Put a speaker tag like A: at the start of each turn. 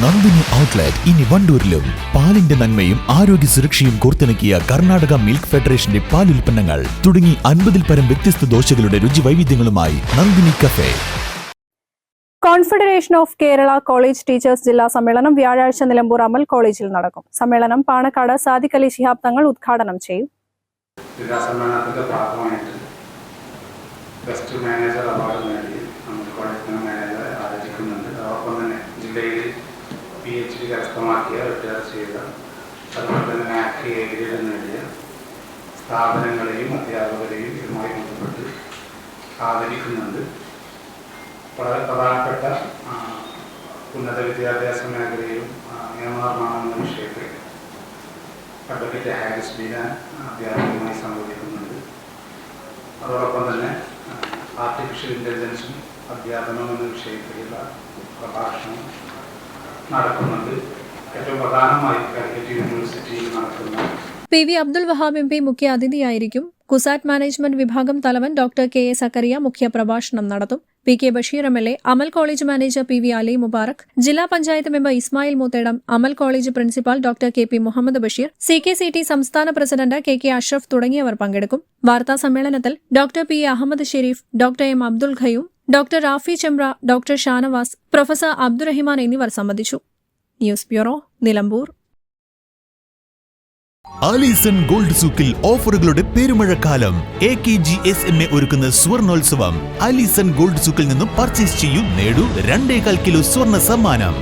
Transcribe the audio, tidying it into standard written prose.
A: Nandini outlet ഇനി വണ്ടൂരിലും. പാലിന്റെ നന്മയും ആരോഗ്യ സുരക്ഷയും കോർത്തിണക്കിയ കർണാടക മിൽക്ക് ഫെഡറേഷന്റെ പാലുൽപ്പന്നങ്ങൾ തുടങ്ങി 50-ൽ പരം വ്യത്യസ്ത ദോശകളുടെ രുചി വൈവിധ്യങ്ങളുമായി Nandini cafe.
B: Confederation of Kerala college teachers ജില്ലാ സമ്മേളനം വ്യാഴാഴ്ച നിലമ്പൂർ അമൽ കോളേജിൽ നടക്കും. സമ്മേളനം പാണക്കാട് സാദിഖ് അലി ശിഹാബ് തങ്ങൾ ഉദ്ഘാടനം ചെയ്യും.
C: ജില്ലാ സമ്മേളനത്തിന്റെ ഭാഗമായിട്ട് ബെസ്റ്റ് മാനേജർ അവാർഡ് നേടി നമ്മുടെ കോളേജിലെ മാനേജറെ ആദരിക്കുന്നുണ്ട്. അതോടൊപ്പം തന്നെ ജില്ലയിൽ PhD കരസ്ഥമാക്കിയ റിട്ടയർ ചെയ്ത അതുപോലെ തന്നെ NAAC A ഗ്രേഡ് നേടിയ സ്ഥാപനങ്ങളെയും അധ്യാപകരെയും ഇതുമായി ബന്ധപ്പെട്ട് ആദരിക്കുന്നുണ്ട്. വളരെ പ്രധാനപ്പെട്ട ഉന്നത വിദ്യാഭ്യാസ മേഖലയിലും നിയമനിർമ്മാണം എന്ന വിഷയത്തിൽ അഡ്വക്കേറ്റ് ഹാരിസ് ബീരാൻ അധ്യാപകരുമായി സംവദിക്കുന്നുണ്ട്. അതോടൊപ്പം തന്നെ ആർട്ടിഫിഷ്യൽ ഇൻ്റലിജൻസും അധ്യാപനം എന്ന വിഷയത്തിലുള്ള പ്രഭാഷണം നടക്കുന്നുണ്ട്. ഏറ്റവും പ്രധാനമായി കാലിക്കറ്റ് യൂണിവേഴ്സിറ്റിയിൽ നടക്കുന്ന
B: PV അബ്ദുൽ വഹാബ് MP മുഖ്യ അതിഥിയായിരിക്കും. കുസാറ്റ് മാനേജ്മെന്റ് വിഭാഗം തലവൻ ഡോക്ടർ KA സക്കറിയ മുഖ്യ പ്രഭാഷണം നടത്തും. PK Basheer MLA, Amal college manager PV Ali Mubarak, ജില്ലാ panchayat member Ismail Moothedam, Amal college principal doctor KP Muhammad Basheer, CKCT സംസ്ഥാന പ്രസിഡന്റ് KK അഷ്റഫ് തുടങ്ങിയവർ പങ്കെടുക്കും. വാർത്താ സമ്മേളനത്തിൽ doctor PA Ahmed Sharif, doctor M Abdul Qayyum, doctor Rafi Chembra, doctor Shanavas, professor Abdurahiman എന്നിവർ സംബന്ധിച്ചു. News bureau, Nilambur.
A: Alison gold സൂക്കിൽ ഓഫറുകളുടെ പെരുമഴക്കാലം. AKGSMA ഒരുക്കുന്ന സ്വർണോത്സവം. ആലീസൺ ഗോൾഡ് സൂക്കിൽ നിന്നും പർച്ചേസ് ചെയ്യൂ, നേടൂ 2.25 കിലോ സ്വർണ്ണ സമ്മാനം.